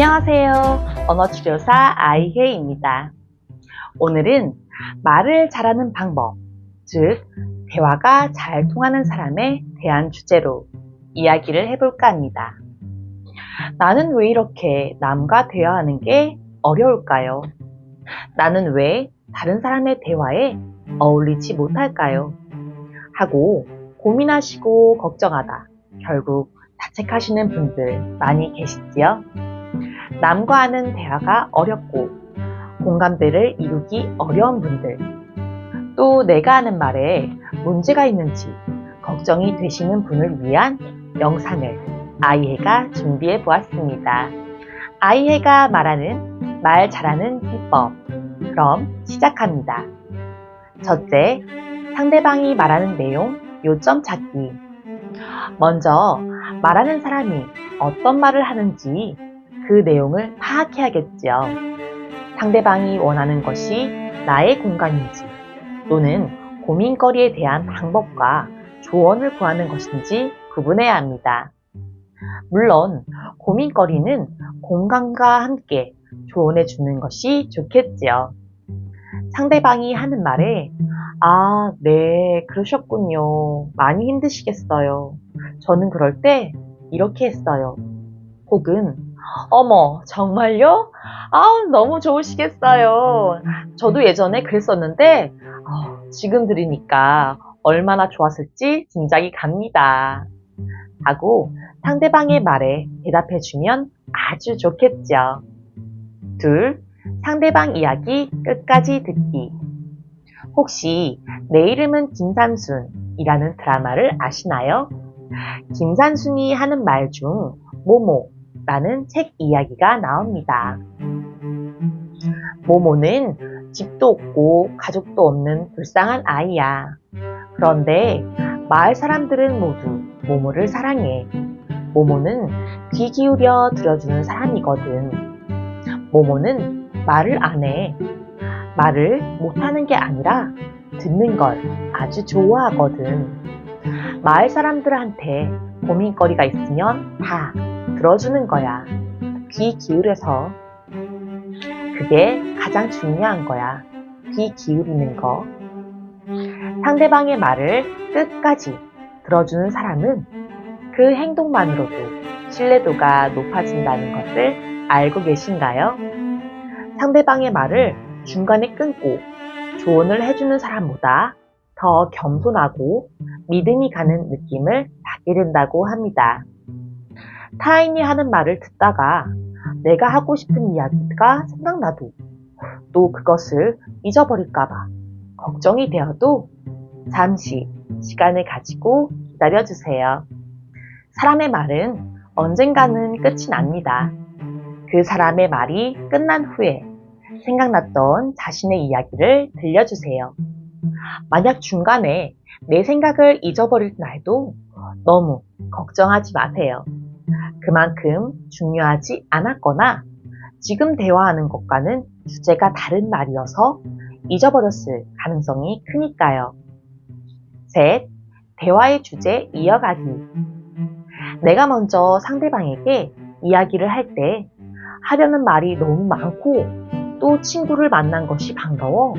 안녕하세요. 언어치료사 아이혜입니다. 오늘은 말을 잘하는 방법, 즉 대화가 잘 통하는 사람에 대한 주제로 이야기를 해볼까 합니다. 나는 왜 이렇게 남과 대화하는 게 어려울까요? 나는 왜 다른 사람의 대화에 어울리지 못할까요? 하고 고민하시고 걱정하다 결국 자책하시는 분들 많이 계시지요? 남과 하는 대화가 어렵고 공감대를 이루기 어려운 분들, 또 내가 하는 말에 문제가 있는지 걱정이 되시는 분을 위한 영상을 아이혜가 준비해 보았습니다. 아이혜가 말하는 말 잘하는 비법. 그럼 시작합니다. 첫째, 상대방이 말하는 내용 요점 찾기. 먼저 말하는 사람이 어떤 말을 하는지 그 내용을 파악해야겠죠. 상대방이 원하는 것이 나의 공간인지 또는 고민거리에 대한 방법과 조언을 구하는 것인지 구분해야 합니다. 물론 고민거리는 공감과 함께 조언해 주는 것이 좋겠지요. 상대방이 하는 말에 네, 그러셨군요. 많이 힘드시겠어요. 저는 그럴 때 이렇게 했어요. 혹은 어머, 정말요? 너무 좋으시겠어요. 저도 예전에 그랬었는데 지금 들으니까 얼마나 좋았을지 짐작이 갑니다. 하고 상대방의 말에 대답해주면 아주 좋겠죠. 둘, 상대방 이야기 끝까지 듣기. 혹시 내 이름은 김산순이라는 드라마를 아시나요? 김산순이 하는 말 중 모모라는 책 이야기가 나옵니다. 모모는 집도 없고 가족도 없는 불쌍한 아이야. 그런데 마을 사람들은 모두 모모를 사랑해. 모모는 귀 기울여 들어주는 사람이거든. 모모는 말을 안 해. 말을 못하는 게 아니라 듣는 걸 아주 좋아하거든. 마을 사람들한테 고민거리가 있으면 다 들어주는 거야. 귀 기울여서. 그게 가장 중요한 거야. 귀 기울이는 거. 상대방의 말을 끝까지 들어주는 사람은 그 행동만으로도 신뢰도가 높아진다는 것을 알고 계신가요? 상대방의 말을 중간에 끊고 조언을 해주는 사람보다 더 겸손하고 믿음이 가는 느낌을 받게 된다고 합니다. 타인이 하는 말을 듣다가 내가 하고 싶은 이야기가 생각나도 또 그것을 잊어버릴까봐 걱정이 되어도 잠시 시간을 가지고 기다려주세요. 사람의 말은 언젠가는 끝이 납니다. 그 사람의 말이 끝난 후에 생각났던 자신의 이야기를 들려주세요. 만약 중간에 내 생각을 잊어버릴 날도 너무 걱정하지 마세요. 그만큼 중요하지 않았거나 지금 대화하는 것과는 주제가 다른 말이어서 잊어버렸을 가능성이 크니까요. 셋, 대화의 주제 이어가기. 내가 먼저 상대방에게 이야기를 할 때 하려는 말이 너무 많고 또 친구를 만난 것이 반가워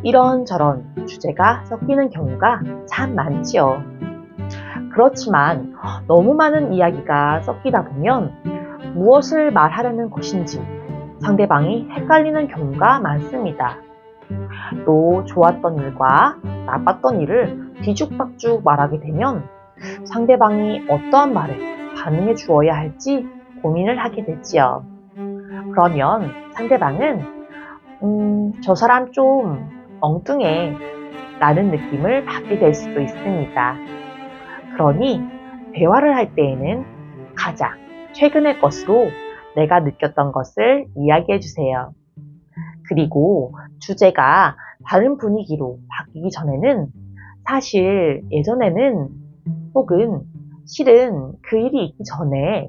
이런저런 주제가 섞이는 경우가 참 많지요. 그렇지만 너무 많은 이야기가 섞이다 보면 무엇을 말하려는 것인지 상대방이 헷갈리는 경우가 많습니다. 또 좋았던 일과 나빴던 일을 뒤죽박죽 말하게 되면 상대방이 어떠한 말에 반응해 주어야 할지 고민을 하게 되지요. 그러면 상대방은 저 사람 좀 엉뚱해 라는 느낌을 받게 될 수도 있습니다. 그러니 대화를 할 때에는 가장 최근의 것으로 내가 느꼈던 것을 이야기해 주세요. 그리고 주제가 다른 분위기로 바뀌기 전에는 사실 예전에는 혹은 실은 그 일이 있기 전에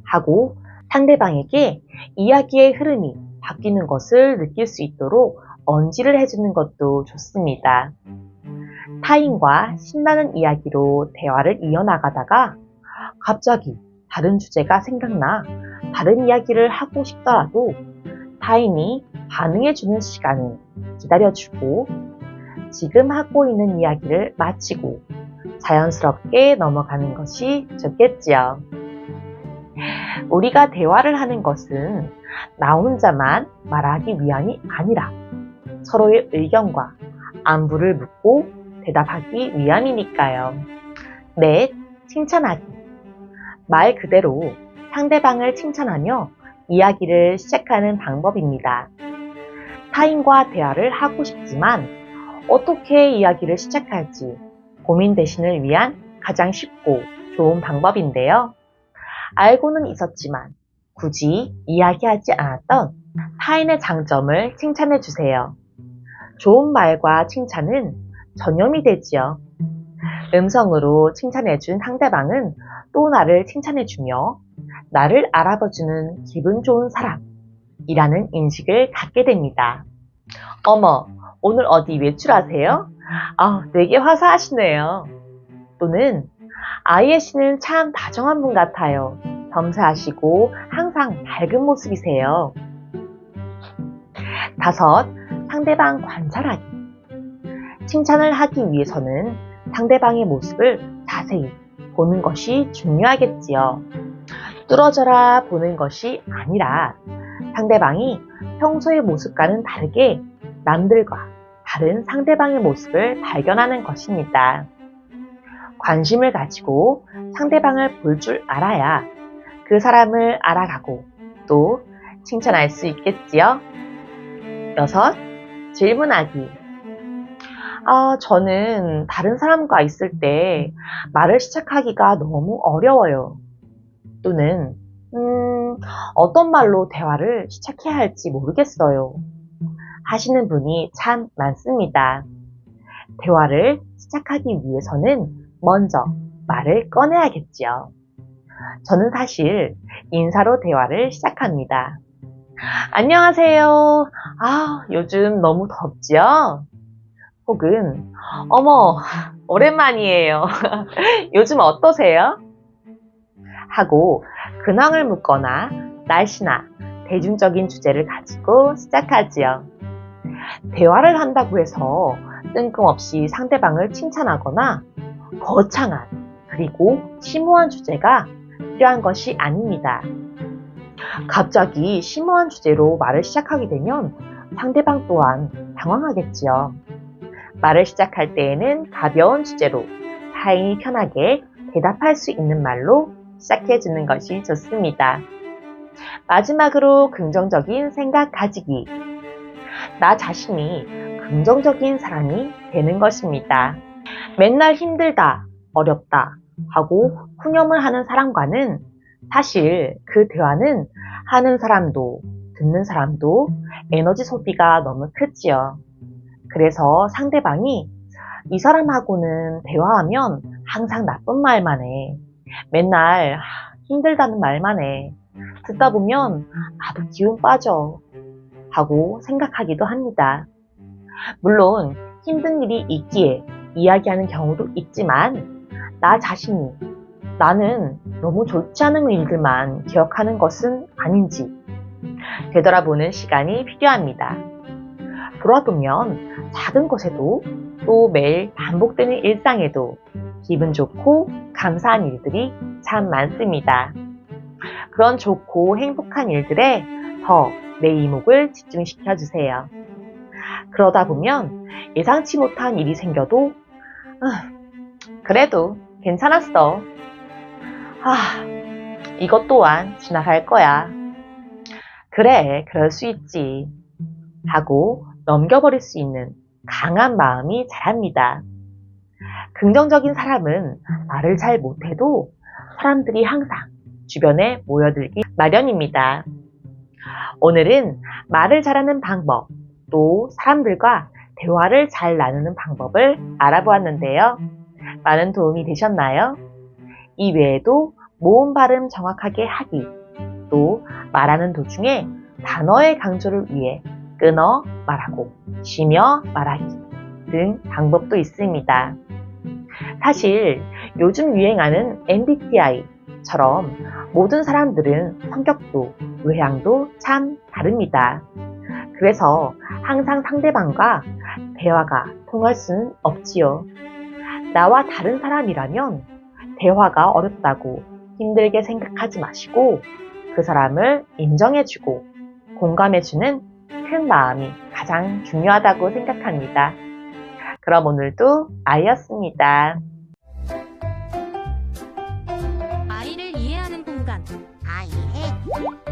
하고 상대방에게 이야기의 흐름이 바뀌는 것을 느낄 수 있도록 언지를 해주는 것도 좋습니다. 타인과 신나는 이야기로 대화를 이어나가다가 갑자기 다른 주제가 생각나 다른 이야기를 하고 싶더라도 타인이 반응해주는 시간을 기다려주고 지금 하고 있는 이야기를 마치고 자연스럽게 넘어가는 것이 좋겠지요. 우리가 대화를 하는 것은 나 혼자만 말하기 위함이 아니라 서로의 의견과 안부를 묻고 대답하기 위함이니까요. 넷, 칭찬하기. 말 그대로 상대방을 칭찬하며 이야기를 시작하는 방법입니다. 타인과 대화를 하고 싶지만 어떻게 이야기를 시작할지 고민되시는 위한 가장 쉽고 좋은 방법인데요. 알고는 있었지만 굳이 이야기하지 않았던 타인의 장점을 칭찬해 주세요. 좋은 말과 칭찬은 전염이 되지요. 음성으로 칭찬해준 상대방은 또 나를 칭찬해주며 나를 알아봐주는 기분 좋은 사람이라는 인식을 갖게 됩니다. 어머, 오늘 어디 외출하세요? 되게 화사하시네요. 또는 아이의 씨는 참 다정한 분 같아요. 섬세하시고 항상 밝은 모습이세요. 다섯, 상대방 관찰하기. 칭찬을 하기 위해서는 상대방의 모습을 자세히 보는 것이 중요하겠지요. 뚫어져라 보는 것이 아니라 상대방이 평소의 모습과는 다르게 남들과 다른 상대방의 모습을 발견하는 것입니다. 관심을 가지고 상대방을 볼 줄 알아야 그 사람을 알아가고 또 칭찬할 수 있겠지요. 여섯, 질문하기. 저는 다른 사람과 있을 때 말을 시작하기가 너무 어려워요. 또는 어떤 말로 대화를 시작해야 할지 모르겠어요. 하시는 분이 참 많습니다. 대화를 시작하기 위해서는 먼저 말을 꺼내야겠지요. 저는 사실 인사로 대화를 시작합니다. 안녕하세요. 요즘 너무 덥지요? 혹은 어머, 오랜만이에요. 요즘 어떠세요? 하고 근황을 묻거나 날씨나 대중적인 주제를 가지고 시작하지요. 대화를 한다고 해서 뜬금없이 상대방을 칭찬하거나 거창한 그리고 심오한 주제가 필요한 것이 아닙니다. 갑자기 심오한 주제로 말을 시작하게 되면 상대방 또한 당황하겠지요. 말을 시작할 때에는 가벼운 주제로 타인이 편하게 대답할 수 있는 말로 시작해주는 것이 좋습니다. 마지막으로 긍정적인 생각 가지기. 나 자신이 긍정적인 사람이 되는 것입니다. 맨날 힘들다, 어렵다 하고 푸념을 하는 사람과는 사실 그 대화는 하는 사람도 듣는 사람도 에너지 소비가 너무 크지요. 그래서 상대방이 이 사람하고는 대화하면 항상 나쁜 말만 해. 맨날 힘들다는 말만 해. 듣다 보면 나도 기운 빠져. 하고 생각하기도 합니다. 물론 힘든 일이 있기에 이야기하는 경우도 있지만 나 자신이 나는 너무 좋지 않은 일들만 기억하는 것은 아닌지 되돌아보는 시간이 필요합니다. 돌아보면 작은 것에도 또 매일 반복되는 일상에도 기분 좋고 감사한 일들이 참 많습니다. 그런 좋고 행복한 일들에 더 내 이목을 집중시켜 주세요. 그러다 보면 예상치 못한 일이 생겨도 그래도 괜찮았어. 이것 또한 지나갈 거야. 그래, 그럴 수 있지. 하고 넘겨버릴 수 있는 강한 마음이 자랍니다. 긍정적인 사람은 말을 잘 못해도 사람들이 항상 주변에 모여들기 마련입니다. 오늘은 말을 잘하는 방법, 또 사람들과 대화를 잘 나누는 방법을 알아보았는데요. 많은 도움이 되셨나요? 이 외에도 모음 발음 정확하게 하기, 또 말하는 도중에 단어의 강조를 위해 끊어 말하고 쉬며 말하기 등 방법도 있습니다. 사실 요즘 유행하는 MBTI, 처럼 모든 사람들은 성격도 외향도 참 다릅니다. 그래서 항상 상대방과 대화가 통할 수는 없지요. 나와 다른 사람이라면 대화가 어렵다고 힘들게 생각하지 마시고 그 사람을 인정해주고 공감해주는 큰 마음이 가장 중요하다고 생각합니다. 그럼 오늘도 아이였습니다.